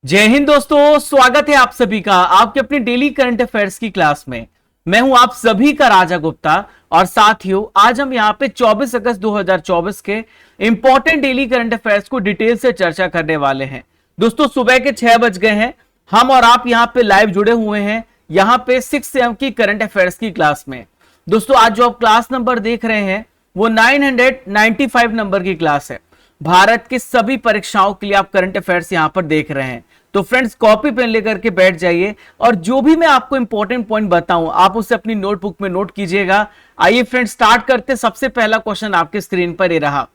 जय हिंद दोस्तों, स्वागत है आप सभी का आपके अपनी डेली करंट अफेयर्स की क्लास में। मैं हूं आप सभी का राजा गुप्ता और साथियों आज हम यहां पे 24 अगस्त 2024 के इंपॉर्टेंट डेली करंट अफेयर्स को डिटेल से चर्चा करने वाले हैं। दोस्तों सुबह के 6 बज गए हैं, हम और आप यहां पे लाइव जुड़े हुए हैं यहां पे 6 AM की करंट अफेयर्स की क्लास में। दोस्तों आज जो आप क्लास नंबर देख रहे हैं वो 995 नंबर की क्लास है। भारत की सभी परीक्षाओं के लिए आप करंट अफेयर्स यहां पर देख रहे हैं। तो फ्रेंड्स कॉपी पेन लेकर के बैठ जाइए और जो भी मैं आपको इंपॉर्टेंट पॉइंट बताऊं आप उसे अपनी नोटबुक में नोट कीजिएगा। आइए फ्रेंड्स स्टार्ट करते। सबसे पहला क्वेश्चन आपके स्क्रीन पर ये रहा,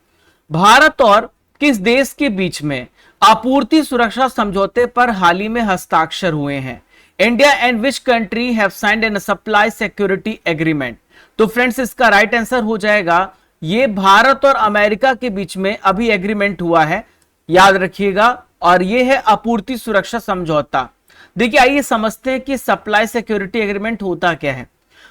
भारत और किस देश के बीच में आपूर्ति सुरक्षा समझौते पर हाल ही में हस्ताक्षर हुए हैं? India and which country have signed an supply security agreement? तो फ्रेंड्स इसका राइट आंसर हो जाएगा ये भारत और अमेरिका के बीच में अभी एग्रीमेंट हुआ है, याद रखिएगा, और ये है आपूर्ति सुरक्षा समझौता। देखिए आइए समझते हैं कि सप्लाई सिक्योरिटी एग्रीमेंट होता क्या है।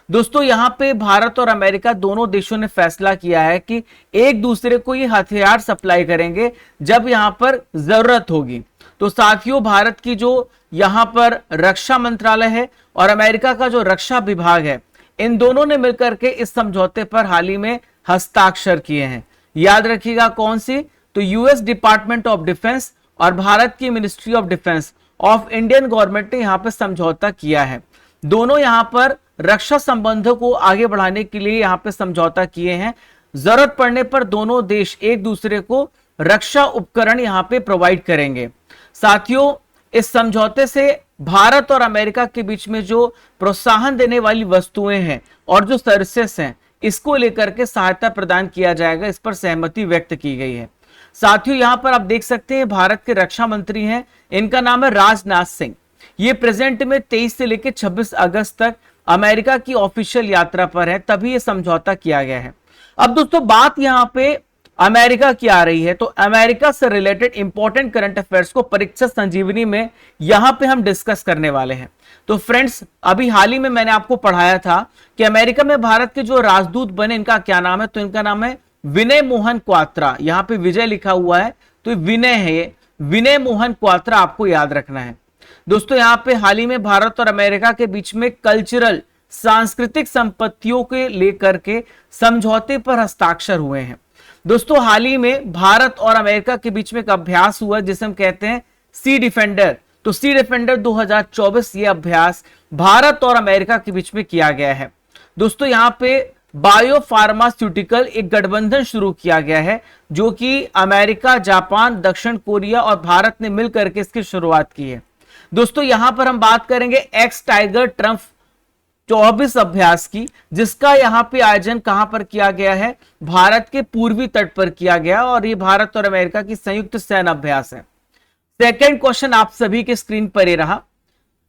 दोस्तों यहां पे भारत और अमेरिका दोनों देशों ने फैसला किया है कि एक दूसरे को ये हथियार सप्लाई करेंगे जब यहां पर जरूरत होगी। तो साथियों भारत की जो यहां पर रक्षा मंत्रालय है और अमेरिका का जो रक्षा विभाग है, इन दोनों ने मिलकर के इस समझौते पर हाल ही में हस्ताक्षर किए हैं। याद रखिएगा कौन सी, तो यूएस डिपार्टमेंट ऑफ डिफेंस और भारत की ministry of defence of Indian government ने यहां पर समझौता किया है। दोनों यहां पर रक्षा संबंधों को आगे बढ़ाने के लिए यहां पर समझौता किए हैं। जरूरत पड़ने पर दोनों देश एक दूसरे को रक्षा उपकरण यहां पे प्रोवाइड करेंगे। साथियों इस समझौते से भारत और अमेरिका के बीच में जो प्रोत्साहन देने वाली वस्तुएं हैं और जो सर्विसेज हैं इसको लेकर के सहायता प्रदान किया जाएगा, इस पर सहमति व्यक्त की गई है। साथियों यहां पर आप देख सकते हैं भारत के रक्षा मंत्री हैं, इनका नाम है राजनाथ सिंह। ये प्रेजेंट में 23 से लेकर 26 अगस्त तक अमेरिका की ऑफिशियल यात्रा पर है, तभी ये समझौता किया गया है। अब दोस्तों बात यहां पे अमेरिका की आ रही है, तो अमेरिका से रिलेटेड इंपॉर्टेंट करंट अफेयर्स को परीक्षा संजीवनी में यहां पे हम डिस्कस करने वाले हैं। तो फ्रेंड्स अभी हाल ही में मैंने आपको पढ़ाया था कि अमेरिका में भारत के जो राजदूत बने इनका क्या नाम है, तो इनका नाम है विनय मोहन क्वात्रा। यहां पे विजय लिखा हुआ है तो विनय है, ये विनय मोहन क्वात्रा आपको याद रखना है। दोस्तों यहां पे हाल ही में भारत और अमेरिका के बीच में कल्चरल सांस्कृतिक संपत्तियों के लेकर के समझौते पर हस्ताक्षर हुए हैं। दोस्तों हाल ही में भारत और अमेरिका के बीच में एक अभ्यास हुआ जिसे हम कहते हैं सी डिफेंडर। तो सी डिफेंडर 2024 ये अभ्यास भारत और अमेरिका के बीच में किया गया है। दोस्तों यहां पे बायो फार्मास्यूटिकल एक गठबंधन शुरू किया गया है जो कि अमेरिका, जापान, दक्षिण कोरिया और भारत ने मिलकर के इसकी शुरुआत की है। दोस्तों यहां पर हम बात करेंगे एक्स टाइगर ट्रम्प 24 अभ्यास की, जिसका यहां पे आयोजन कहां पर किया गया है, भारत के पूर्वी तट पर किया गया और ये भारत और अमेरिका की संयुक्त सैन्य अभ्यास है। सेकंड क्वेश्चन आप सभी के स्क्रीन पर ये रहा,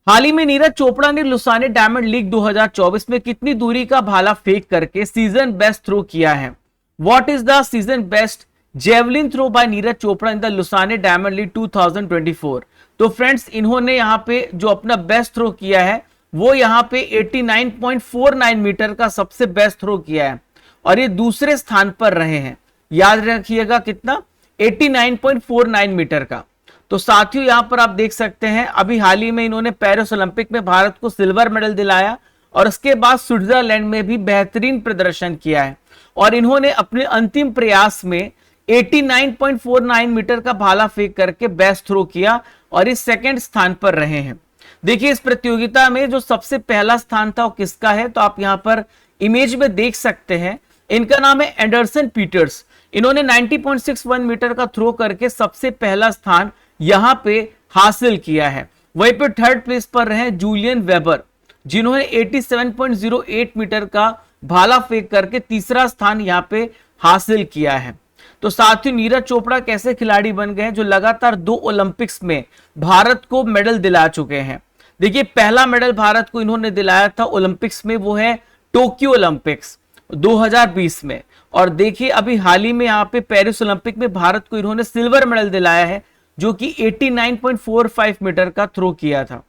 हाल ही में नीरज चोपड़ा ने लुसाने डायमंड लीग 2024 में कितनी दूरी का भाला फेंक करके सीजन बेस्ट थ्रो किया है? What is the season best javelin throw by Neeraj Chopra in the Lausanne Diamond League 2024? तो फ्रेंड्स इन्होंने यहां पे जो अपना बेस्ट थ्रो किया है वो यहां पे 89.49 मीटर का सबसे बेस्ट थ्रो किया है और ये दूसरे स्थान पर रहे हैं। याद रखिएगा कितना, 89.49 मीटर का। तो साथियों यहां पर आप देख सकते हैं अभी हाल ही में इन्होंने पेरिस ओलंपिक में भारत को सिल्वर मेडल दिलाया और उसके बाद स्विट्जरलैंड में भी बेहतरीन प्रदर्शन किया है और इन्होंने अपने अंतिम प्रयास में 89.49 मीटर का भाला फेंक करके बेस्ट थ्रो किया और इस सेकंड स्थान पर रहे हैं। देखिए इस प्रतियोगिता में जो सबसे पहला स्थान था वो किसका है, तो आप यहां पर इमेज में देख सकते हैं, इनका नाम है एंडरसन पीटर्स। इन्होंने 90.61 मीटर का थ्रो करके सबसे पहला स्थान यहां पे हासिल किया है। वहीं पे थर्ड प्लेस पर रहे जूलियन वेबर, जिन्होंने 87.08 मीटर का भाला फेंक करके तीसरा स्थान यहां पे हासिल किया है। तो साथियों नीरज चोपड़ा कैसे खिलाड़ी बन गए हैं जो लगातार 2 ओलंपिक्स में भारत को मेडल दिला चुके हैं। देखिए पहला मेडल भारत को इन्होंने दिलाया था ओलंपिक्स में, वो है टोक्यो ओलंपिक्स 2020 में, और देखिए अभी हाल ही में यहाँ पे पेरिस ओलंपिक में भारत को इन्होंने सिल्वर मेडल दिलाया है जो कि 89.45 मीटर का थ्रो किया था।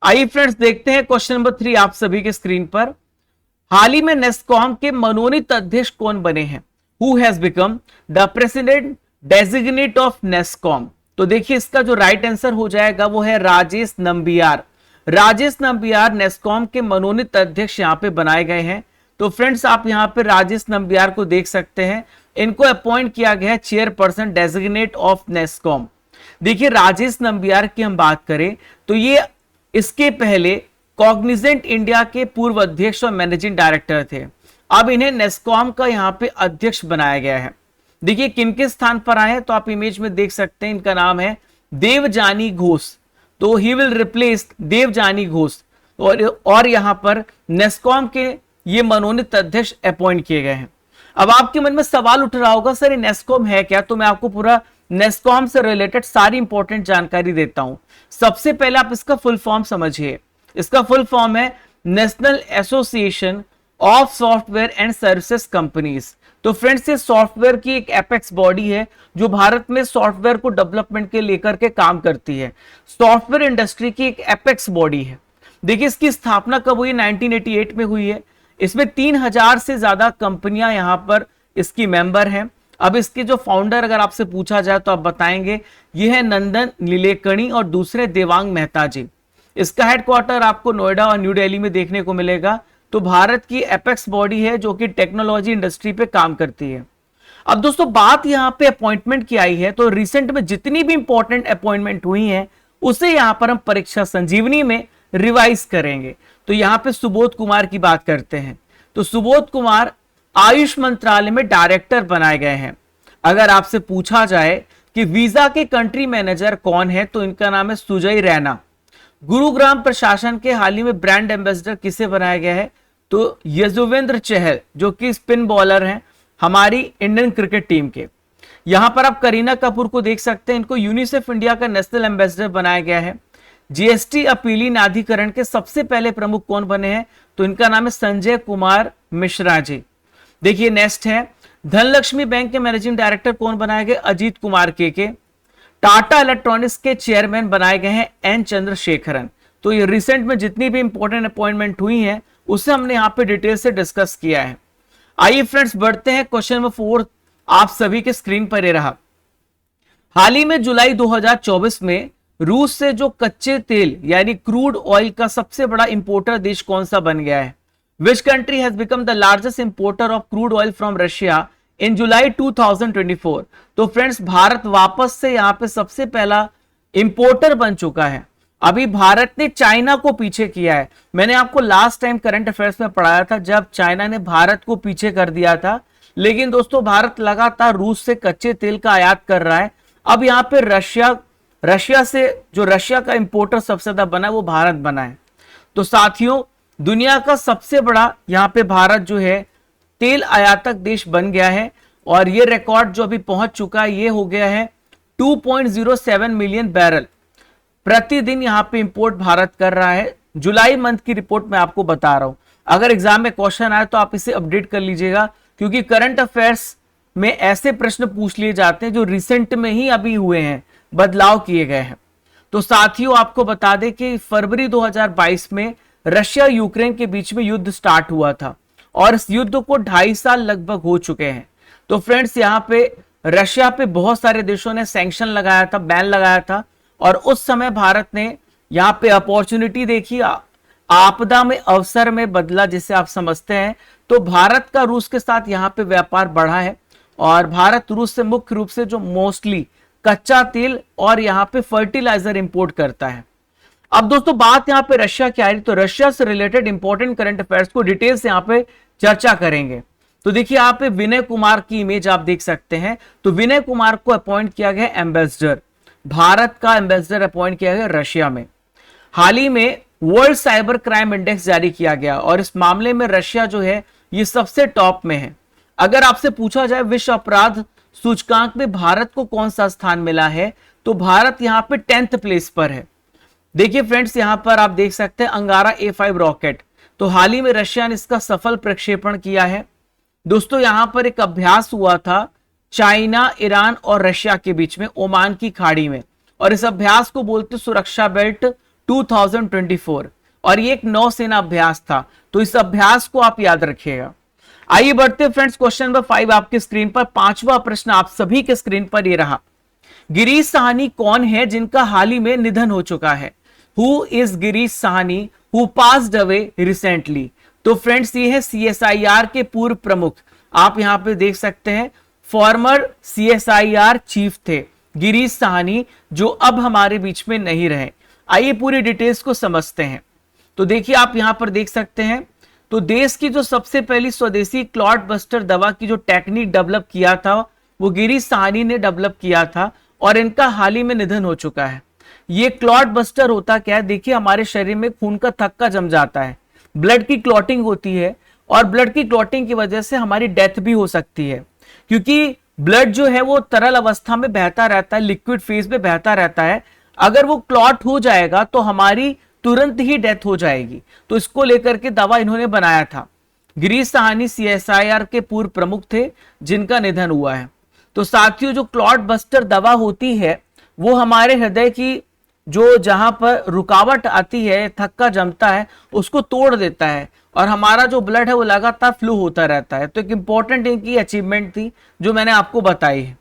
आइए फ्रेंड्स देखते हैं क्वेश्चन नंबर 3 आप सभी के स्क्रीन पर, हाल ही में नेस्कॉम के मनोनीत अध्यक्ष कौन बने हैं? Who has become the president designate of NASSCOM? तो देखिए इसका जो राइट आंसर हो जाएगा वो है राजेश नंबियार। राजेश नंबियार नेस्कॉम के मनोनीत अध्यक्ष यहाँ पे बनाए गए हैं। तो फ्रेंड्स आप यहाँ पे राजेश नंबियार को देख सकते हैं, इनको अपॉइंट किया गया है चेयरपर्सन डेजिग्नेट ऑफ नेस्कॉम। देखिए राजेश नंबियार की हम बात करें तो ये इसके पहले कॉग्निजेंट इंडिया के पूर्व अध्यक्ष और मैनेजिंग डायरेक्टर थे। अब इन्हें नेस्कॉम का यहाँ पे अध्यक्ष बनाया गया है। देखिए किनके स्थान पर आए हैं तो आप इमेज में देख सकते हैं, इनका नाम है देवजानी घोष। तो he will replace Debjani Ghosh और यहां पर नेस्कॉम के ये मनोनीत अध्यक्ष अपॉइंट किए गए हैं। अब आपके मन में सवाल उठ रहा होगा सर ये नेस्कॉम है क्या, तो मैं आपको पूरा नेस्कॉम से रिलेटेड सारी इंपॉर्टेंट जानकारी देता हूं। सबसे पहले आप इसका फुल फॉर्म समझिए। इसका फुल फॉर्म है national association of software and services companies. तो फ्रेंड्स ये सॉफ्टवेयर की एक एपेक्स बॉडी है जो भारत में सॉफ्टवेयर को डेवलपमेंट के लेकर के काम करती है। सॉफ्टवेयर इंडस्ट्री की एक एपेक्स बॉडी है। देखिए इसकी स्थापना कब हुई, 1988 में हुई है। इसमें 3000 से ज्यादा कंपनियां यहां पर इसकी मेंबर हैं। अब इसके जो फाउंडर अगर आपसे पूछा जाए तो आप बताएंगे ये है नंदन नीलेकणी और दूसरे देवांग मेहता जी। इसका हेडक्वार्टर आपको नोएडा और न्यू दिल्ली में देखने को मिलेगा। तो भारत की एपेक्स बॉडी है जो कि टेक्नोलॉजी इंडस्ट्री पे काम करती है। अब दोस्तों बात यहां पे अपॉइंटमेंट की आई है तो रिसेंट में जितनी भी इंपॉर्टेंट अपॉइंटमेंट हुई हैं उसे यहां पर हम परीक्षा संजीवनी में रिवाइज करेंगे। तो यहां पे सुबोध कुमार की बात करते हैं। तो सुबोध कुमार आयुष मंत्रालय में डायरेक्टर बनाए गए हैं। अगर आपसे पूछा जाए कि वीजा के कंट्री मैनेजर कौन है तो इनका नाम है सुजय रैना। गुरुग्राम प्रशासन के हाल ही में ब्रांड एम्बेसडर किसे बनाया गया है तो यजुवेंद्र चहल जो कि स्पिन बॉलर हैं हमारी इंडियन क्रिकेट टीम के। यहां पर आप करीना कपूर को देख सकते हैं, इनको यूनिसेफ इंडिया का नेशनल एम्बेसडर बनाया गया है। जीएसटी अपीलीन अधिकरण के सबसे पहले प्रमुख कौन बने हैं तो इनका नाम है संजय कुमार मिश्रा जी। देखिए नेक्स्ट है धनलक्ष्मी बैंक के मैनेजिंग डायरेक्टर कौन बनाए गए, अजीत कुमार के। टाटा इलेक्ट्रॉनिक्स के चेयरमैन बनाए गए हैं एन चंद्रशेखरन। तो ये रिसेंट में जितनी भी इंपॉर्टेंट अपॉइंटमेंट हुई हैं उसे हमने यहाँ पे डिटेल से डिस्कस किया है। आइए फ्रेंड्स बढ़ते हैं क्वेश्चन नंबर 4, आप सभी के स्क्रीन पर ये रहा। हाल ही में जुलाई 2024 में रूस से जो कच्चे तेल यानी क्रूड ऑयल का सबसे बड़ा इंपोर्टर देश कौन सा बन गया है? Which country has become the largest importer of crude oil from Russia in July 2024? तो फ्रेंड्स भारत वापस से यहां पे सबसे पहला इंपोर्टर बन चुका है। अभी भारत ने चाइना को पीछे किया है। मैंने आपको लास्ट टाइम करंट अफेयर्स में पढ़ाया था जब चाइना ने भारत को पीछे कर दिया था, लेकिन दोस्तों भारत लगातार रूस से कच्चे तेल का आयात कर रहा है। अब यहाँ पे रशिया से जो रशिया का इंपोर्टर सबसे ज्यादा बना है वो भारत बना है। तो साथियों दुनिया का सबसे बड़ा यहाँ पे भारत जो है तेल आयातक देश बन गया है और ये रिकॉर्ड जो अभी पहुंच चुका है ये हो गया है 2.07 मिलियन बैरल प्रतिदिन यहाँ पे इंपोर्ट भारत कर रहा है। जुलाई मंथ की रिपोर्ट मैं आपको बता रहा हूं। अगर एग्जाम में क्वेश्चन आए तो आप इसे अपडेट कर लीजिएगा क्योंकि करंट अफेयर्स में ऐसे प्रश्न पूछ लिए जाते हैं जो रिसेंट में ही अभी हुए हैं, बदलाव किए गए हैं। तो साथियों आपको बता दें कि फरवरी 2022 में रशिया यूक्रेन के बीच में युद्ध स्टार्ट हुआ था और इस युद्ध को 2.5 साल लगभग हो चुके हैं। तो फ्रेंड्स यहाँ पे रशिया पे बहुत सारे देशों ने सैंक्शन लगाया था, बैन लगाया था और उस समय भारत ने यहाँ पे अपॉर्चुनिटी देखी, आपदा में अवसर में बदला जिसे आप समझते हैं। तो भारत का रूस के साथ यहाँ पे व्यापार बढ़ा है और भारत रूस से मुख्य रूप से जो मोस्टली कच्चा तेल और यहाँ पे फर्टिलाइजर इंपोर्ट करता है। अब दोस्तों बात यहाँ पे रशिया की आ रही, तो रशिया से रिलेटेड इंपॉर्टेंट करंट अफेयर्स को डिटेल से यहाँ पे चर्चा करेंगे। तो देखिए यहाँ पे विनय कुमार की इमेज आप देख सकते हैं। तो विनय कुमार को अपॉइंट किया गया एम्बेसडर, भारत का एम्बेसडर अपॉइंट किया गया रशिया में। हाल ही में वर्ल्ड साइबर क्राइम इंडेक्स जारी किया गया और इस मामले में रशिया जो है ये सबसे टॉप में है। अगर आपसे पूछा जाए विश्व अपराध सूचकांक में भारत को कौन सा स्थान मिला है तो भारत यहाँ पे 10th प्लेस पर है। देखिए फ्रेंड्स यहाँ पर आप देख सकते हैं अंगारा A5 रॉकेट, तो हाल ही में रशिया ने इसका सफल प्रक्षेपण किया है। दोस्तों यहाँ पर एक अभ्यास हुआ था चाइना, ईरान और रशिया के बीच में ओमान की खाड़ी में और इस अभ्यास को बोलते सुरक्षा बेल्ट 2024 और ये एक नौसेना अभ्यास था। तो इस अभ्यास को आप याद रखिएगा। आइए बढ़ते फ्रेंड्स क्वेश्चन नंबर 5 आपके स्क्रीन पर। 5वां प्रश्न आप सभी के स्क्रीन पर ये रहा। गिरीश साहनी कौन है जिनका हाल ही में निधन हो चुका है? Who is Girish Sahni who passed away recently? तो फ्रेंड्स ये है CSIR के पूर्व प्रमुख, आप यहां पे देख सकते हैं फॉर्मर CSIR चीफ थे गिरीश साहनी, जो अब हमारे बीच में नहीं रहे। आइए पूरी डिटेल्स को समझते हैं। तो देखिए आप यहां पर देख सकते हैं, तो देश की जो सबसे पहली स्वदेशी क्लॉट बस्टर दवा की जो टेक्निक डेवलप किया था वो गिरीश साहनी ने डेवलप किया था और इनका हाल ही में निधन हो चुका है। ये क्लॉट बस्टर होता क्या है? देखिए हमारे शरीर में खून का थक्का जम जाता है, ब्लड की क्लॉटिंग होती है और ब्लड की क्लॉटिंग की वजह से हमारी डेथ भी हो सकती है, क्योंकि ब्लड जो है वो तरल अवस्था में बहता रहता है, लिक्विड फेज में बहता रहता है। अगर वो क्लॉट हो जाएगा तो हमारी तुरंत ही डेथ हो जाएगी। तो इसको लेकर के दवा इन्होंने बनाया था। गिरीश साहनी CSIR के पूर्व प्रमुख थे जिनका निधन हुआ है। तो साथियों जो क्लॉट बस्टर दवा होती है वो हमारे हृदय की जो जहां पर रुकावट आती है, थक्का जमता है, उसको तोड़ देता है और हमारा जो ब्लड है वो लगातार फ्लो होता रहता है। तो एक इंपॉर्टेंट इनकी अचीवमेंट थी जो मैंने आपको बताई है।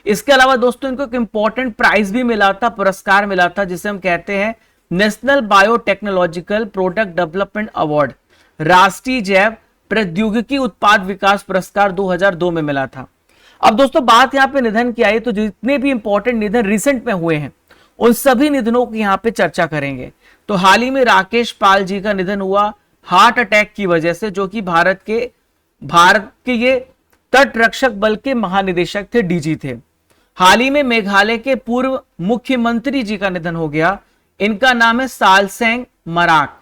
इसके अलावा दोस्तों इनको एक इंपॉर्टेंट प्राइज भी मिला था, पुरस्कार मिला था, जिसे हम कहते हैं national biotechnological product development award, राष्ट्रीय जैव प्रौद्योगिकी उत्पाद विकास पुरस्कार 2002 में मिला था। अब दोस्तों बात यहाँ पे निधन की आई तो जितने भी इंपॉर्टेंट निधन रिसेंट में हुए हैं उन सभी निधनों की यहाँ पे चर्चा करेंगे। तो हाल ही में राकेश पाल जी का निधन हुआ हार्ट अटैक की वजह से, जो कि भारत के ये तट रक्षक बल के महानिदेशक थे, DG थे। हाल ही में मेघालय के पूर्व मुख्यमंत्री जी का निधन हो गया, इनका नाम है सालसेंग मराक।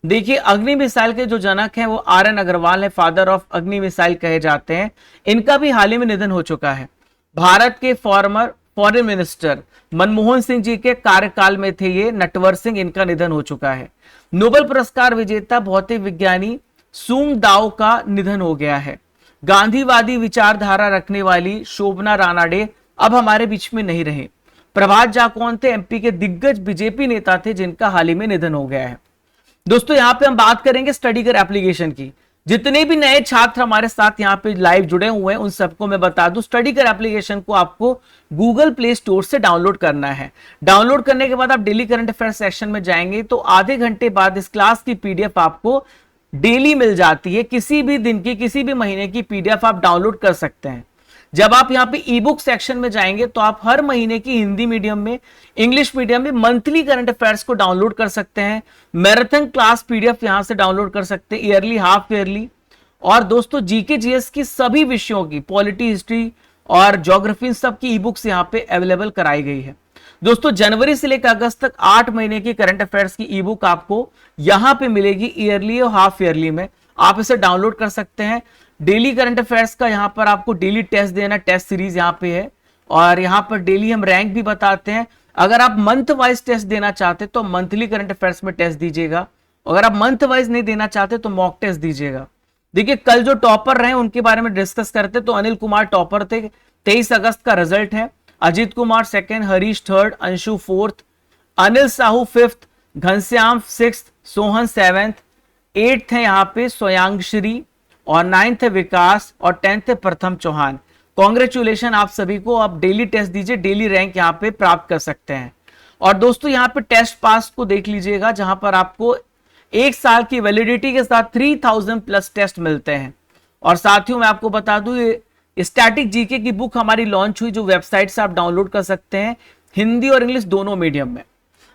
देखिए अग्नि मिसाइल के जो जनक हैं वो RN अग्रवाल है, फादर ऑफ अग्नि मिसाइल कहे जाते हैं। इनका भी हाल ही में निधन हो चुका है। भारत के former foreign minister Manmohan Singh ji के कार्यकाल में थे ये नटवर सिंह, इनका निधन हो चुका है। नोबेल पुरस्कार विजेता भौतिक विज्ञानी सुंग दाओ का निधन हो गया है। गांधीवादी विचारधारा रखने वाली शोभना रानाडे अब हमारे बीच में नहीं रहे। प्रभात जाकौन थे MP के दिग्गज BJP नेता थे जिनका हाल ही में निधन हो गया है। दोस्तों यहाँ पे हम बात करेंगे स्टडी कर एप्लीकेशन की। जितने भी नए छात्र हमारे साथ यहाँ पे लाइव जुड़े हुए हैं उन सबको मैं बता दूं, स्टडी कर एप्लीकेशन को आपको गूगल प्ले स्टोर से डाउनलोड करना है। डाउनलोड करने के बाद आप डेली करंट अफेयर सेक्शन में जाएंगे तो आधे घंटे बाद इस क्लास की PDF आपको डेली मिल जाती है। किसी भी दिन की, किसी भी महीने की PDF आप डाउनलोड कर सकते हैं। जब आप यहाँ पे ई-बुक सेक्शन में जाएंगे तो आप हर महीने की हिंदी मीडियम में, इंग्लिश मीडियम में मंथली करंट अफेयर्स को डाउनलोड कर सकते हैं। मैराथन क्लास PDF यहां से डाउनलोड कर सकते हैं, ईयरली, हाफ ईयरली। और दोस्तों GK GS की सभी विषयों की, पॉलिटी, हिस्ट्री और ज्योग्राफी, सबकी ई-बुक्स यहाँ पे अवेलेबल कराई गई है। दोस्तों जनवरी से लेकर अगस्त तक 8 महीने की करंट अफेयर्स की ई-बुक आपको यहाँ पे मिलेगी, ईयरली और हाफ ईयरली में। आप इसे डाउनलोड कर सकते हैं। डेली करंट अफेयर्स का यहाँ पर आपको डेली टेस्ट देना, टेस्ट सीरीज यहाँ पे है और यहाँ पर डेली हम रैंक भी बताते हैं। अगर आप मंथ वाइज टेस्ट देना चाहते तो मंथली करंट अफेयर्स में टेस्ट दीजिएगा, अगर आप मंथ वाइज नहीं देना चाहते तो मॉक टेस्ट दीजिएगा। देखिए कल जो टॉपर रहे उनके बारे में डिस्कस करते तो अनिल कुमार टॉपर थे, 23 अगस्त का रिजल्ट है। Ajit Kumar 2nd, Harish 3rd, Anshu 4th, Anil Sahu 5th, Ghanshyam 6th, Sohan 7th, 8th है यहाँ पे सोयांगश्री और 9th है विकास और 10th है प्रथम चौहान। कॉन्ग्रेचुलेशन आप सभी को। आप डेली टेस्ट दीजिए, डेली रैंक यहाँ पे प्राप्त कर सकते हैं। और दोस्तों यहाँ पे टेस्ट पास को देख लीजिएगा जहां पर आपको 1 साल की वैलिडिटी के साथ 3000 प्लस टेस्ट मिलते हैं। और साथियों मैं आपको बता दूं ये स्टैटिक जीके की बुक हमारी लॉन्च हुई, जो वेबसाइट से आप डाउनलोड कर सकते हैं, हिंदी और इंग्लिश दोनों मीडियम में।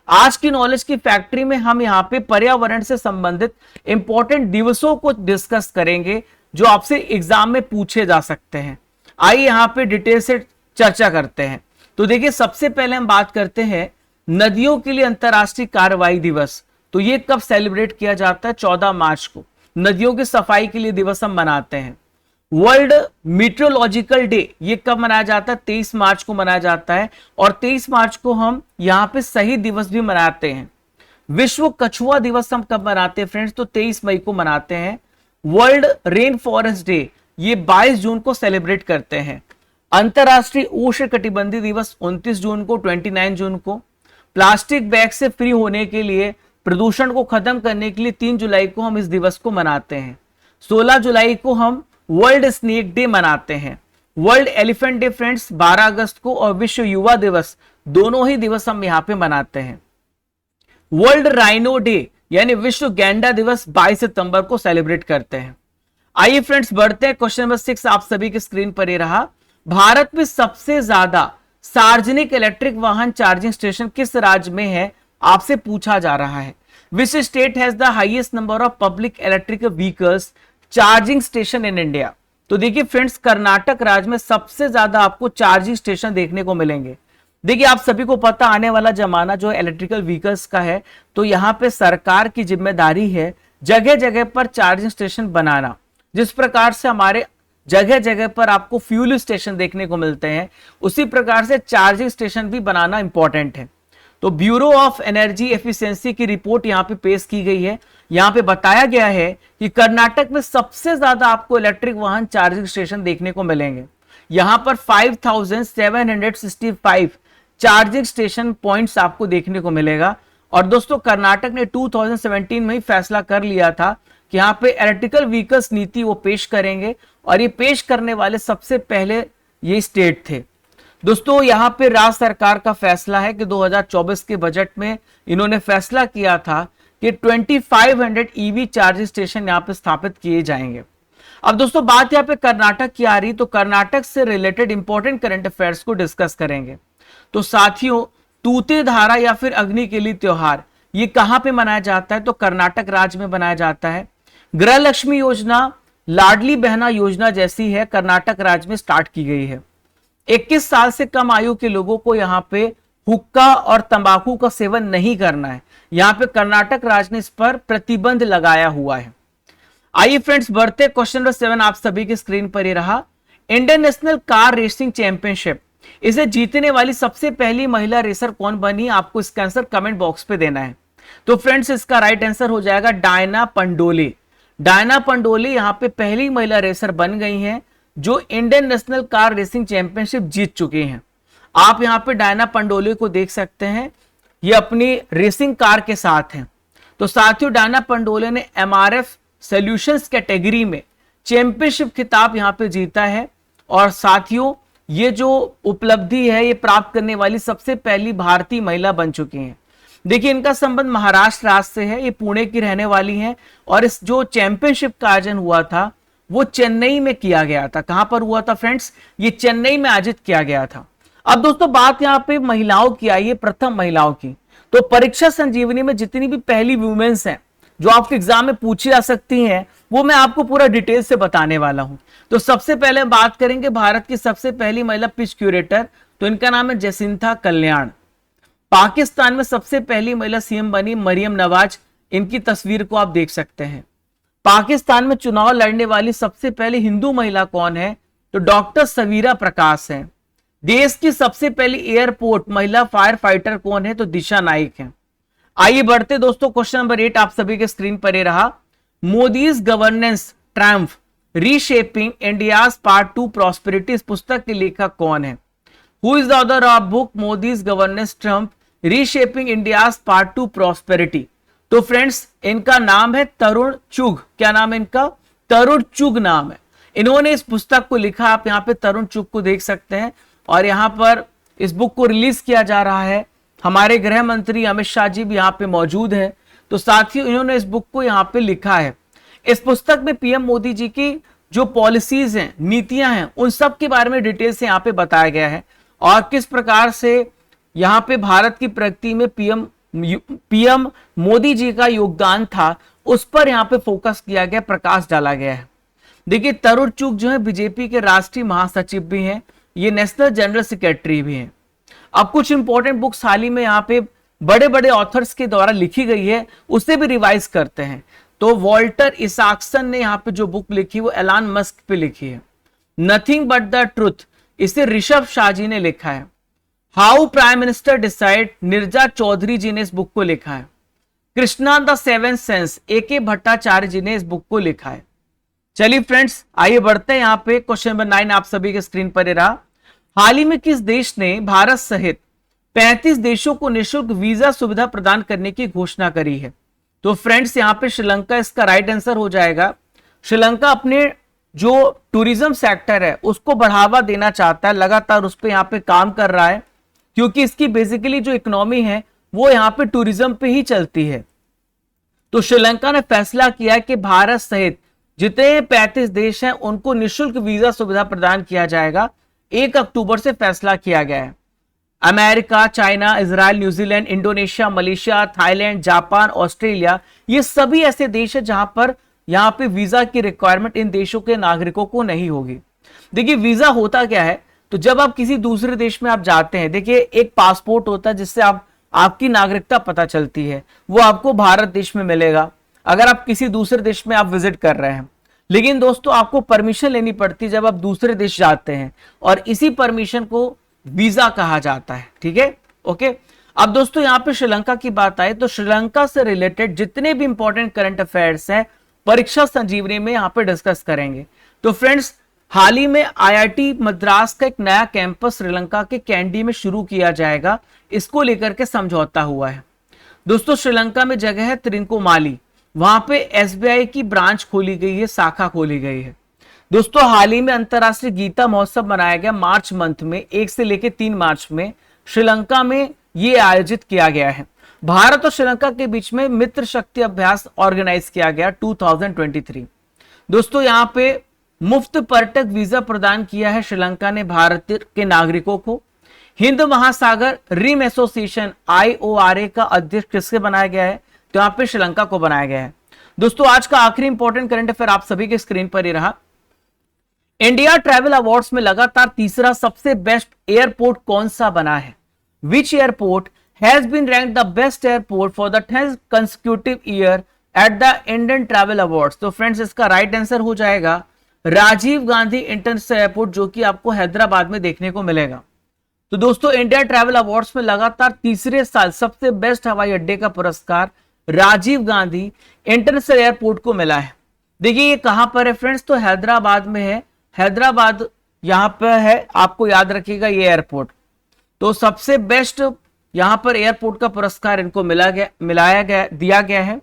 आज की नॉलेज की फैक्ट्री में हम यहाँ पे पर्यावरण से संबंधित इंपॉर्टेंट दिवसों को डिस्कस करेंगे जो आपसे एग्जाम में पूछे जा सकते हैं। आइए यहाँ पे डिटेल से चर्चा करते हैं। तो देखिए सबसे पहले हम बात करते हैं नदियों के लिए अंतर्राष्ट्रीय कार्रवाई दिवस। तो ये कब सेलिब्रेट किया जाता है? 14 मार्च को नदियों की सफाई के लिए दिवस हम मनाते हैं। वर्ल्ड मीटरोलॉजिकल डे ये कब मनाया जाता है? 23 मार्च को मनाया जाता है। और 23 मार्च को हम यहाँ पे शहीद दिवस भी मनाते हैं। विश्व कछुआ दिवस हम कब मनाते हैं फ्रेंड्स? तो 23 मई को मनाते हैं। वर्ल्ड रेन फॉरेस्ट डे ये 22 जून को सेलिब्रेट करते हैं। अंतरराष्ट्रीय उष्ण कटिबंधीय दिवस 29 जून को, 29 जून को। प्लास्टिक बैग से फ्री होने के लिए, प्रदूषण को खत्म करने के लिए 3 जुलाई को हम इस दिवस को मनाते हैं। 16 जुलाई को हम वर्ल्ड स्नेक डे मनाते हैं। वर्ल्ड एलिफेंट डे फ्रेंड्स 12 अगस्त को, और विश्व युवा दिवस दोनों ही दिवस हम यहां पे मनाते हैं। वर्ल्ड राइनो डे यानी विश्व गैंडा दिवस 22 सितंबर को सेलिब्रेट करते हैं। आइए फ्रेंड्स बढ़ते हैं, क्वेश्चन नंबर 6 आप सभी की स्क्रीन पर ही रहा। भारत में सबसे ज्यादा सार्वजनिक इलेक्ट्रिक वाहन चार्जिंग स्टेशन किस राज्य में है, आपसे पूछा जा रहा है। Which state has the highest number of public electric vehicles charging station in India. तो देखिए फ्रेंड्स, कर्नाटक राज्य में सबसे ज्यादा आपको चार्जिंग स्टेशन देखने को मिलेंगे। देखिए आप सभी को पता, आने वाला जमाना जो इलेक्ट्रिकल व्हीकल्स का है, तो यहां पे सरकार की जिम्मेदारी है जगह जगह पर चार्जिंग स्टेशन बनाना। जिस प्रकार से हमारे जगह जगह पर आपको फ्यूल स्टेशन देखने को मिलते हैं, उसी प्रकार से चार्जिंग स्टेशन भी बनाना इंपॉर्टेंट है। तो ब्यूरो ऑफ एनर्जी एफिशिएंसी की रिपोर्ट यहां पे पेश की गई है। यहां पे बताया गया है कि कर्नाटक में सबसे ज्यादा आपको इलेक्ट्रिक वाहन चार्जिंग स्टेशन देखने को मिलेंगे। यहां पर 5765 चार्जिंग स्टेशन पॉइंट्स आपको देखने को मिलेगा। और दोस्तों, कर्नाटक ने 2017 में ही फैसला कर लिया था कि यहाँ पे इलेक्ट्रिकल व्हीकल्स नीति वो पेश करेंगे, और ये पेश करने वाले सबसे पहले ये स्टेट थे। दोस्तों, यहाँ पे राज्य सरकार का फैसला है कि 2024 के बजट में इन्होंने फैसला किया था कि 2500 ईवी चार्जिंग स्टेशन यहाँ पे स्थापित किए जाएंगे। अब दोस्तों, बात यहाँ पे कर्नाटक की आ रही, तो कर्नाटक से रिलेटेड इंपॉर्टेंट करंट अफेयर्स को डिस्कस करेंगे। तो साथियों, तूते धारा या फिर अग्नि केली त्योहार ये कहां पे मनाया जाता है, तो कर्नाटक राज्य में मनाया जाता है। गृह लक्ष्मी योजना, लाडली बहना योजना जैसी है, कर्नाटक राज्य में स्टार्ट की गई है। 21 साल से कम आयु के लोगों को यहाँ पे हुक्का और तंबाकू का सेवन नहीं करना है। यहाँ पे कर्नाटक राज्य ने इस पर प्रतिबंध लगाया हुआ है। आइए फ्रेंड्स बढ़ते, क्वेश्चन नंबर 7 आप सभी की स्क्रीन पर ही रहा। Indian national car racing championship, इसे जीतने वाली सबसे पहली महिला रेसर कौन बनी, आपको इसका आंसर कमेंट बॉक्स पे देना है। तो फ्रेंड्स, इसका राइट आंसर हो जाएगा डायना पंडोले। डायना पंडोले यहाँ पे पहली महिला रेसर बन गई हैं जो Indian national car racing championship जीत चुके हैं। आप यहाँ पे डायना पंडोले को देख सकते हैं, ये अपनी रेसिंग कार के साथ हैं। तो साथियों, डायना पंडोले ने एमआरएफ सॉल्यूशंस कैटेगरी में चैंपियनशिप खिताब यहाँ पे जीता है। और साथियों, ये जो उपलब्धि है, ये प्राप्त करने वाली सबसे पहली भारतीय महिला बन चुकी हैं। देखिए, इनका संबंध महाराष्ट्र राज्य से है, ये पुणे की रहने वाली हैं। और इस जो चैंपियनशिप का आयोजन हुआ था वो चेन्नई में किया गया था। कहां पर हुआ था फ्रेंड्स, ये चेन्नई में आयोजित किया गया था। अब दोस्तों, बात यहां पे महिलाओं की आई है, प्रथम महिलाओं की। तो परीक्षा संजीवनी में जितनी भी पहली वुमेन्स हैं जो आपके एग्जाम में पूछी जा सकती हैं, वो मैं आपको पूरा डिटेल से बताने वाला हूं। तो सबसे पहले बात करेंगे भारत की सबसे पहली महिला पिच क्यूरेटर, तो इनका नाम है जसिंथा कल्याण। पाकिस्तान में सबसे पहली महिला सीएम बनी मरियम नवाज, इनकी तस्वीर को आप देख सकते हैं। पाकिस्तान में चुनाव लड़ने वाली सबसे पहली हिंदू महिला कौन है, तो डॉक्टर सवीरा प्रकाश है। देश की सबसे पहली एयरपोर्ट महिला फायर फाइटर कौन है, तो दिशा नाइक है। आइए बढ़ते दोस्तों, क्वेश्चन नंबर 8 आप सभी के स्क्रीन पर ही रहा। Modi's governance Triumph reshaping India's part 2 prosperity, इस पुस्तक के लेखक कौन है। Who is the author of book Modi's governance Trump reshaping India's part 2 prosperity. तो फ्रेंड्स, इनका नाम है तरुण चुग। क्या नाम है इनका, तरुण चुग नाम है। इन्होंने इस पुस्तक को लिखा, आप यहाँ पे तरुण चुग को देख सकते हैं। और यहाँ पर इस बुक को रिलीज किया जा रहा है, हमारे गृह मंत्री अमित शाह जी भी यहाँ पे मौजूद हैं। तो साथियों, इन्होंने इस बुक को यहाँ पे लिखा है। इस पुस्तक में पीएम मोदी जी की जो पॉलिसीज हैं, नीतियां हैं, उन सब के बारे में डिटेल से यहाँ पे बताया गया है, और किस प्रकार से यहाँ पे भारत की प्रगति में पीएम मोदी जी का योगदान था, उस पर यहाँ पे फोकस किया गया, प्रकाश डाला गया है। देखिए, तरुण चुग जो है बीजेपी के राष्ट्रीय महासचिव भी हैं, ये नेशनल जनरल सेक्रेटरी भी हैं। अब कुछ इंपॉर्टेंट बुक्स हाल ही में यहाँ पे बड़े बड़े ऑथर्स के द्वारा लिखी गई है, उसे भी रिवाइज करते हैं। तो वॉल्टर इसाक्सन ने यहाँ पे जो बुक लिखी वो एलन मस्क पे लिखी है, नथिंग बट द ट्रुथ, इसे ऋषभ शाह जी ने लिखा है। How prime minister decide, Neerja Chaudhary ji ने इस बुक को लिखा है। Krishna the seventh sense, A K. Bhattacharya ji ने इस बुक को लिखा है। चलिए फ्रेंड्स, आइए बढ़ते हैं यहाँ पे, क्वेश्चन नंबर 9 आप सभी के स्क्रीन पर रहा। हाल ही में किस देश ने भारत सहित 35 देशों को निःशुल्क वीजा सुविधा प्रदान करने की घोषणा करी है। तो फ्रेंड्स, यहाँ पे श्रीलंका इसका राइट आंसर हो जाएगा। श्रीलंका अपने जो टूरिज्म सेक्टर है उसको बढ़ावा देना चाहता है, लगातार उस पर यहाँ पे काम कर रहा है, क्योंकि इसकी बेसिकली जो इकोनॉमी है वो यहाँ पे टूरिज्म पे ही चलती है। तो श्रीलंका ने फैसला किया है कि भारत सहित जितने 35 देश हैं उनको निशुल्क वीजा सुविधा प्रदान किया जाएगा। 1 अक्टूबर से फैसला किया गया है। America, China, Israel, New Zealand, Indonesia, Malaysia, Thailand, Japan, Australia, ये सभी ऐसे देश है जहां पर यहाँ पे वीजा की रिक्वायरमेंट इन देशों के नागरिकों को नहीं होगी। देखिए वीजा होता क्या है, तो जब आप किसी दूसरे देश में आप जाते हैं, देखिए एक पासपोर्ट होता है जिससे आपकी नागरिकता पता चलती है, वो आपको भारत देश में मिलेगा अगर आप किसी दूसरे देश में आप विजिट कर रहे हैं। लेकिन दोस्तों आपको परमिशन लेनी पड़ती है जब आप दूसरे देश जाते हैं, और इसी परमिशन को वीजा कहा जाता है। ठीक है, ओके। अब दोस्तों यहाँ पे श्रीलंका की बात आए तो श्रीलंका से रिलेटेड जितने भी इंपॉर्टेंट करंट अफेयर्स हैं परीक्षा संजीवनी में यहाँ पे डिस्कस करेंगे। तो फ्रेंड्स, हाल ही में आईआईटी मद्रास का एक नया कैंपस श्रीलंका के कैंडी में शुरू किया जाएगा, इसको लेकर के समझौता हुआ है। दोस्तों श्रीलंका में जगह है त्रिंकोमाली, वहां पे एसबीआई की ब्रांच खोली गई है, शाखा खोली गई है। दोस्तों हाल ही में अंतरराष्ट्रीय गीता महोत्सव मनाया गया मार्च मंथ में, 1 से लेकर 3 मार्च में श्रीलंका में ये आयोजित किया गया है। भारत और श्रीलंका के बीच में मित्र शक्ति अभ्यास ऑर्गेनाइज किया गया 2023। दोस्तों यहाँ पे मुफ्त पर्यटक वीजा प्रदान किया है श्रीलंका ने भारत के नागरिकों को। हिंद महासागर रिम एसोसिएशन IORA का अध्यक्ष किससे बनाया गया है, तो यहाँ पे श्रीलंका को बनाया गया है। दोस्तों आज का आखिरी इंपॉर्टेंट करंट अफेयर आप सभी के स्क्रीन पर ही रहा। इंडिया ट्रैवल अवार्ड्स में लगातार तीसरा सबसे बेस्ट एयरपोर्ट कौन सा बना है? Which airport has been ranked the best airport for the 10th consecutive year at the Indian travel awards? तो फ्रेंड्स इसका राइट आंसर हो जाएगा राजीव गांधी इंटरनेशनल एयरपोर्ट, जो कि आपको हैदराबाद में देखने को मिलेगा। तो दोस्तों इंडिया ट्रैवल अवार्ड्स में लगातार तीसरे साल सबसे बेस्ट हवाई अड्डे का पुरस्कार राजीव गांधी इंटरनेशनल एयरपोर्ट को मिला है। देखिए ये कहां पर है फ्रेंड्स, तो हैदराबाद में है। हैदराबाद यहां पर है, आपको याद रखिएगा ये एयरपोर्ट। तो सबसे बेस्ट यहां पर एयरपोर्ट का पुरस्कार इनको दिया गया है।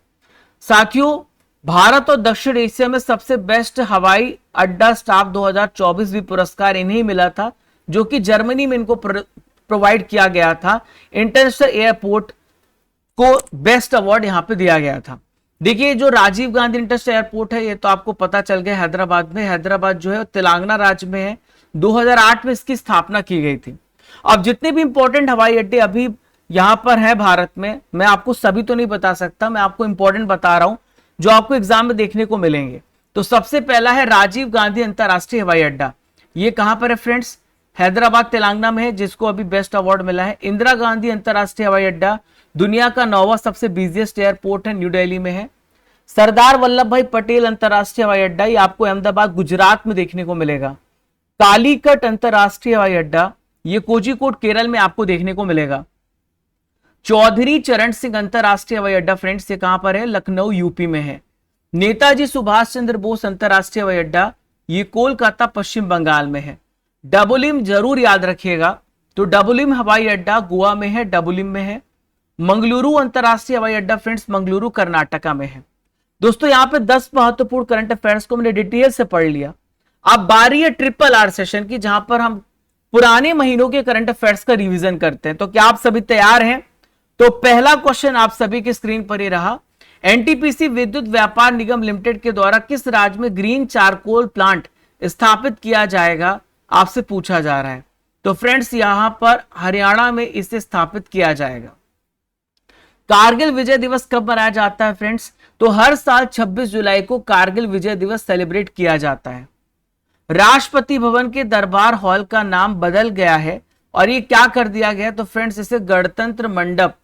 साथियों भारत और दक्षिण एशिया में सबसे बेस्ट हवाई अड्डा स्टाफ 2024 भी पुरस्कार इन्हें मिला था, जो कि जर्मनी में इनको प्रोवाइड किया गया था। इंटरनेशनल एयरपोर्ट को बेस्ट अवार्ड यहां पे दिया गया था। देखिए जो राजीव गांधी इंटरनेशनल एयरपोर्ट है ये तो आपको पता चल गया हैदराबाद में। हैदराबाद जो है तेलंगाना राज्य में है। 2008 में इसकी स्थापना की गई थी। अब जितने भी इंपॉर्टेंट हवाई अड्डे अभी यहां पर है भारत में, मैं आपको सभी तो नहीं बता सकता, मैं आपको इंपॉर्टेंट बता रहा हूं जो आपको एग्जाम में देखने को मिलेंगे। तो सबसे पहला है राजीव गांधी अंतरराष्ट्रीय हवाई अड्डा। ये कहां पर है फ्रेंड्स? हैदराबाद तेलंगाना में है, जिसको अभी बेस्ट अवार्ड मिला है। इंदिरा गांधी अंतरराष्ट्रीय हवाई अड्डा दुनिया का 9वां सबसे बिजिएस्ट एयरपोर्ट है, न्यू दिल्ली में है। सरदार वल्लभ भाई पटेल अंतरराष्ट्रीय हवाई अड्डा, ये आपको अहमदाबाद गुजरात में देखने को मिलेगा। कालीकट अंतरराष्ट्रीय हवाई अड्डा, ये कोझिकोड केरल में आपको देखने को मिलेगा। चौधरी चरण सिंह अंतरराष्ट्रीय हवाई अड्डा फ्रेंड्स ये कहां पर है? लखनऊ यूपी में है। नेताजी सुभाष चंद्र बोस अंतरराष्ट्रीय हवाई अड्डा, ये कोलकाता पश्चिम बंगाल में है। डबुलिम जरूर याद रखिएगा, तो डबुलिम हवाई अड्डा गोवा में है, डबुलिम में है। मंगलुरु अंतरराष्ट्रीय हवाई अड्डा फ्रेंड्स मंगलुरु कर्नाटका में है। दोस्तों यहाँ पे 10 महत्वपूर्ण करंट अफेयर्स को मैंने डिटेल से पढ़ लिया। अब बारी है RRR सेशन की, जहां पर हम पुराने महीनों के करंट अफेयर्स का रिवीजन करते हैं। तो क्या आप सभी तैयार हैं? तो पहला क्वेश्चन आप सभी की स्क्रीन पर ही रहा। एनटीपीसी विद्युत व्यापार निगम लिमिटेड के द्वारा किस राज्य में ग्रीन चारकोल प्लांट स्थापित किया जाएगा, आपसे पूछा जा रहा है। तो फ्रेंड्स यहां पर हरियाणा में इसे स्थापित किया जाएगा। कारगिल विजय दिवस कब मनाया जाता है फ्रेंड्स? तो हर साल 26 जुलाई को कारगिल विजय दिवस सेलिब्रेट किया जाता है। राष्ट्रपति भवन के दरबार हॉल का नाम बदल गया है और ये क्या कर दिया गया? तो फ्रेंड्स इसे गणतंत्र मंडप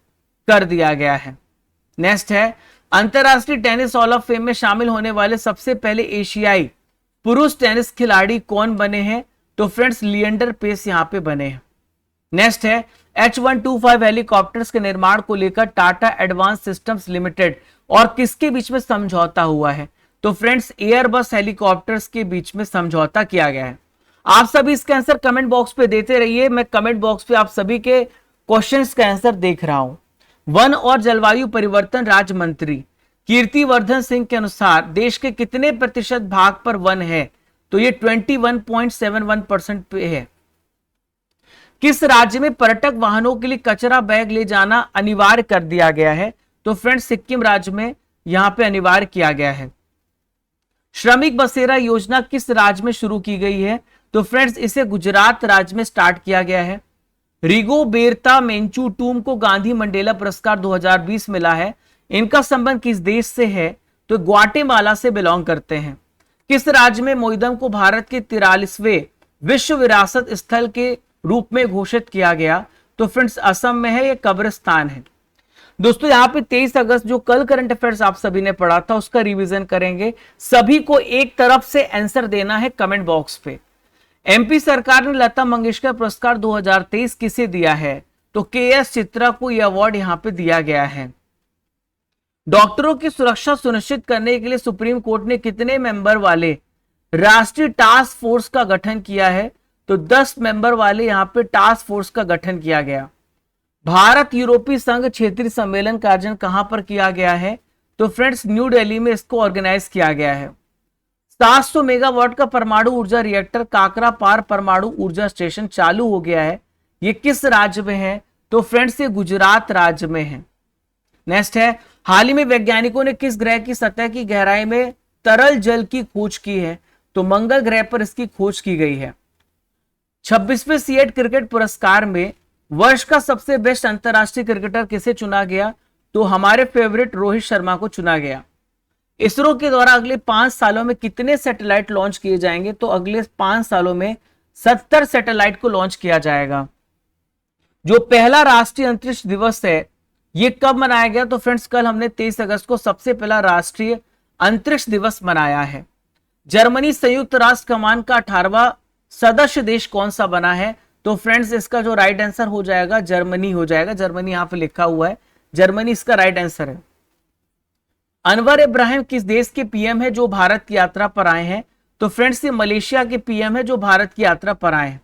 कर दिया गया है। नेक्स्ट है अंतरराष्ट्रीय टेनिस हॉल ऑफ फेम में शामिल होने वाले सबसे पहले एशियाई पुरुष टेनिस खिलाड़ी कौन बने हैं? तो फ्रेंड्स लिएंडर पेस यहां पे बने हैं। नेक्स्ट है H125 हेलीकॉप्टर्स के निर्माण को लेकर टाटा एडवांस सिस्टम्स लिमिटेड और किसके बीच में समझौता हुआ है? तो फ्रेंड्स एयरबस हेलीकॉप्टर्स के बीच में समझौता किया गया है। आप सभी इसका आंसर कमेंट बॉक्स पे देते रहिए। मैं कमेंट बॉक्स पे आप सभी के क्वेश्चंस का आंसर देख रहा हूं। वन और जलवायु परिवर्तन राज्य मंत्री कीर्तिवर्धन सिंह के अनुसार देश के कितने प्रतिशत भाग पर वन है? तो ये 21.71% पे है। किस राज्य में पर्यटक वाहनों के लिए कचरा बैग ले जाना अनिवार्य कर दिया गया है? तो फ्रेंड्स सिक्किम राज्य में यहां पे अनिवार्य किया गया है। श्रमिक बसेरा योजना किस राज्य में शुरू की गई है? तो फ्रेंड्स इसे गुजरात राज्य में स्टार्ट किया गया है। रिगोबेरता मेंचुटूम को गांधी मंडेला पुरस्कार 2020 मिला है। इनका संबंध किस देश से है? तो ग्वाटेमाला से बिलोंग करते हैं। किस राज्य में मोइदम को भारत के 43वें विश्व विरासत स्थल के रूप में घोषित किया गया? तो फ्रेंड्स असम में है, यह कब्रिस्तान है। दोस्तों यहाँ पे 23 अगस्त जो कल करंट अफेयर्स आप सभी ने पढ़ा था उसका रिवीजन करेंगे। सभी को एक तरफ से आंसर देना है कमेंट बॉक्स पे। एमपी सरकार ने लता मंगेशकर पुरस्कार 2023 किसे दिया है? तो के.एस. चित्रा को यह अवार्ड यहां पे दिया गया है। डॉक्टरों की सुरक्षा सुनिश्चित करने के लिए सुप्रीम कोर्ट ने कितने मेंबर वाले राष्ट्रीय टास्क फोर्स का गठन किया है? तो 10 मेंबर वाले यहां पे टास्क फोर्स का गठन किया गया। भारत यूरोपीय संघ क्षेत्रीय सम्मेलन का आयोजन कहां पर किया गया है? तो फ्रेंड्स न्यू दिल्ली में इसको ऑर्गेनाइज किया गया है। 700 मेगावाट का परमाणु ऊर्जा रिएक्टर काकरापार परमाणु ऊर्जा स्टेशन चालू हो गया है। ये किस राज्य में है? तो फ्रेंड्स ये गुजरात राज्य में है। नेक्स्ट है, हाल ही में वैज्ञानिकों ने किस ग्रह की सतह की गहराई में तरल जल की खोज की है? तो मंगल ग्रह पर इसकी खोज की गई है। 26वें सीएट क्रिकेट पुरस्कार में वर्ष का सबसे बेस्ट अंतरराष्ट्रीय क्रिकेटर किसे चुना गया? तो हमारे फेवरेट रोहित शर्मा को चुना गया। इसरो के द्वारा अगले 5 सालों में कितने सैटेलाइट लॉन्च किए जाएंगे? तो अगले 5 सालों में 70 सैटेलाइट को लॉन्च किया जाएगा। जो पहला राष्ट्रीय अंतरिक्ष दिवस है ये कब मनाया गया? तो फ्रेंड्स कल हमने 23 अगस्त को सबसे पहला राष्ट्रीय अंतरिक्ष दिवस मनाया है। जर्मनी संयुक्त राष्ट्र कमान का 18वां सदस्य देश कौन सा बना है? तो फ्रेंड्स इसका जो राइट आंसर हो जाएगा जर्मनी हो जाएगा। जर्मनी यहां पे लिखा हुआ है, जर्मनी इसका राइट आंसर है। अनवर इब्राहिम किस देश के पीएम है जो भारत की यात्रा पर आए हैं? तो फ्रेंड्स ये मलेशिया के पीएम है जो भारत की यात्रा पर आए हैं।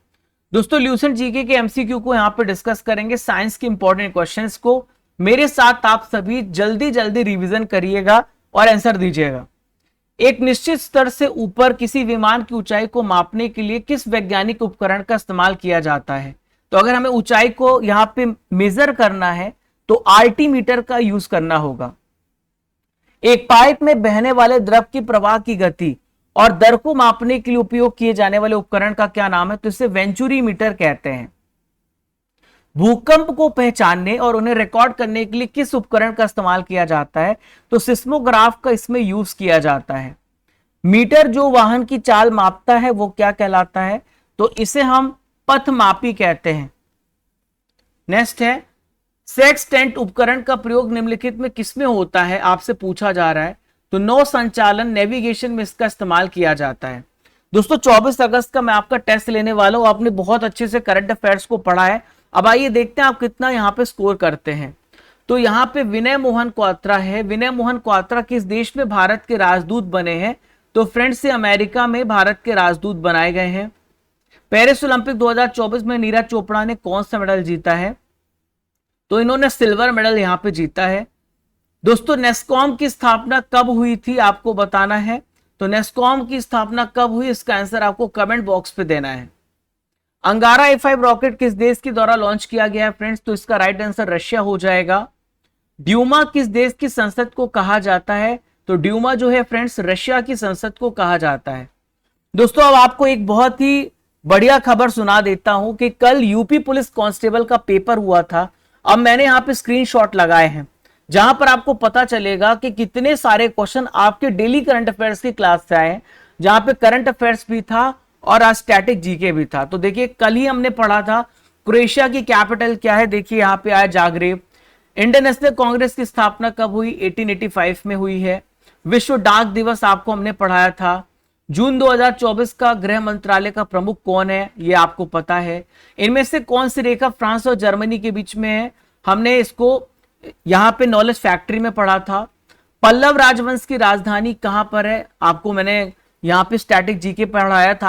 दोस्तों ल्यूसेंट जीके के एमसीक्यू को यहां पे डिस्कस करेंगे, साइंस के इंपॉर्टेंट क्वेश्चंस को मेरे साथ आप सभी जल्दी जल्दी रिवीजन करिएगा और आंसर दीजिएगा। एक निश्चित स्तर से ऊपर किसी विमान की ऊंचाई को मापने के लिए किस वैज्ञानिक उपकरण का इस्तेमाल किया जाता है? तो अगर हमें ऊंचाई को यहां पे मेजर करना है तो आल्टीमीटर का यूज करना होगा। एक पाइप में बहने वाले द्रव की प्रवाह की गति और दर को मापने के लिए उपयोग किए जाने वाले उपकरण का क्या नाम है? तो इसे वेंचुरी मीटर कहते हैं। भूकंप को पहचानने और उन्हें रिकॉर्ड करने के लिए किस उपकरण का इस्तेमाल किया जाता है? तो सिस्मोग्राफ का इसमें यूज किया जाता है। मीटर जो वाहन की चाल मापता है वो क्या कहलाता है? तो इसे हम पथमापी कहते हैं। नेक्स्ट है, सेक्सटेंट उपकरण का प्रयोग निम्नलिखित में किसमें होता है? आपसे पूछा जा रहा है। तो नौ संचालन नेविगेशन में इसका इस्तेमाल किया जाता है। दोस्तों 24 अगस्त का मैं आपका टेस्ट लेने वाला हूं। आपने बहुत अच्छे से करंट अफेयर्स को पढ़ा है। अब आइए देखते हैं आप कितना यहाँ पे स्कोर करते हैं। तो यहाँ पे विनय मोहन क्वात्रा है। विनय मोहन क्वात्रा किस देश में भारत के राजदूत बने हैं? तो फ्रेंड्स से अमेरिका में भारत के राजदूत बनाए गए हैं। पेरिस ओलंपिक 2024 में नीरज चोपड़ा ने कौन सा मेडल जीता है? तो इन्होंने सिल्वर मेडल यहाँ पे जीता है। दोस्तों नेस्कॉम की स्थापना कब हुई थी आपको बताना है। तो नेस्कॉम की स्थापना कब हुई इसका आंसर आपको कमेंट बॉक्स पे देना है। अंगारा A5 रॉकेट किस देश के द्वारा लॉन्च किया गया है फ्रेंड्स? तो इसका राइट आंसर रशिया हो जाएगा। ड्यूमा किस देश की संसद को कहा जाता है? तो ड्यूमा जो है फ्रेंड्स रशिया की संसद को कहा जाता है। दोस्तों अब आपको एक बहुत ही बढ़िया खबर सुना देता हूं कि कल यूपी पुलिस कांस्टेबल का पेपर हुआ था। अब मैंने यहाँ पे स्क्रीनशॉट लगाए हैं जहां पर आपको पता चलेगा कि कितने सारे क्वेश्चन आपके डेली करंट अफेयर्स की क्लास से आए, जहां पे करंट अफेयर्स भी था और आज स्टैटिक जीके भी था। तो देखिए कल ही हमने पढ़ा था क्रोएशिया की कैपिटल क्या है, देखिए यहाँ पे आया जाग्रेब। इंडियन नेशनल कांग्रेस की स्थापना कब हुई? 1885 में हुई है। विश्व डाक दिवस आपको हमने पढ़ाया था। जून 2024 का गृह मंत्रालय का प्रमुख कौन है ये आपको पता है। इनमें से कौन सी रेखा फ्रांस और जर्मनी के बीच में है? हमने इसको यहाँ पे नॉलेज फैक्ट्री में पढ़ा था। पल्लव राजवंश की राजधानी कहां पर है? आपको मैंने यहाँ पे स्टैटिक जीके पढ़ाया था,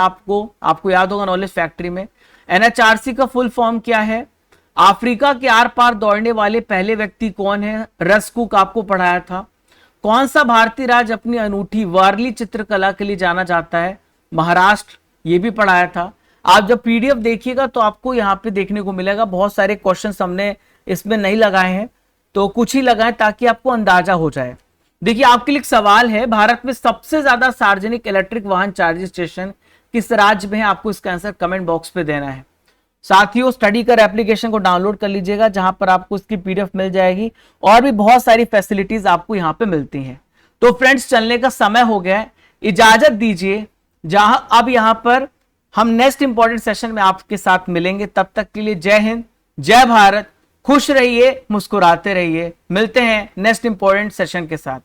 आपको याद होगा नॉलेज फैक्ट्री में। एनएचआरसी का फुल फॉर्म क्या है? अफ्रीका के आर पार दौड़ने वाले पहले व्यक्ति कौन है? रस कुक आपको पढ़ाया था। कौन सा भारतीय राज्य अपनी अनूठी वारली चित्रकला के लिए जाना जाता है? महाराष्ट्र, ये भी पढ़ाया था। आप जब पीडीएफ देखिएगा तो आपको यहाँ पे देखने को मिलेगा बहुत सारे क्वेश्चंस हमने इसमें नहीं लगाए हैं, तो कुछ ही लगाए ताकि आपको अंदाजा हो जाए। देखिए आपके लिए एक सवाल है, भारत में सबसे ज्यादा सार्वजनिक इलेक्ट्रिक वाहन चार्जिंग स्टेशन किस राज्य में है? आपको इसका आंसर कमेंट बॉक्स पे देना है। साथियों स्टडी कर एप्लीकेशन को डाउनलोड कर लीजिएगा, जहां पर आपको इसकी पीडीएफ मिल जाएगी और भी बहुत सारी फैसिलिटीज आपको यहां पे मिलती हैं। तो फ्रेंड्स चलने का समय हो गया है, इजाजत दीजिए। जहां अब यहां पर हम नेक्स्ट इंपॉर्टेंट सेशन में आपके साथ मिलेंगे, तब तक के लिए जय हिंद, जय भारत, खुश रहिए, मुस्कुराते रहिए। मिलते हैं नेक्स्ट इंपॉर्टेंट सेशन के साथ।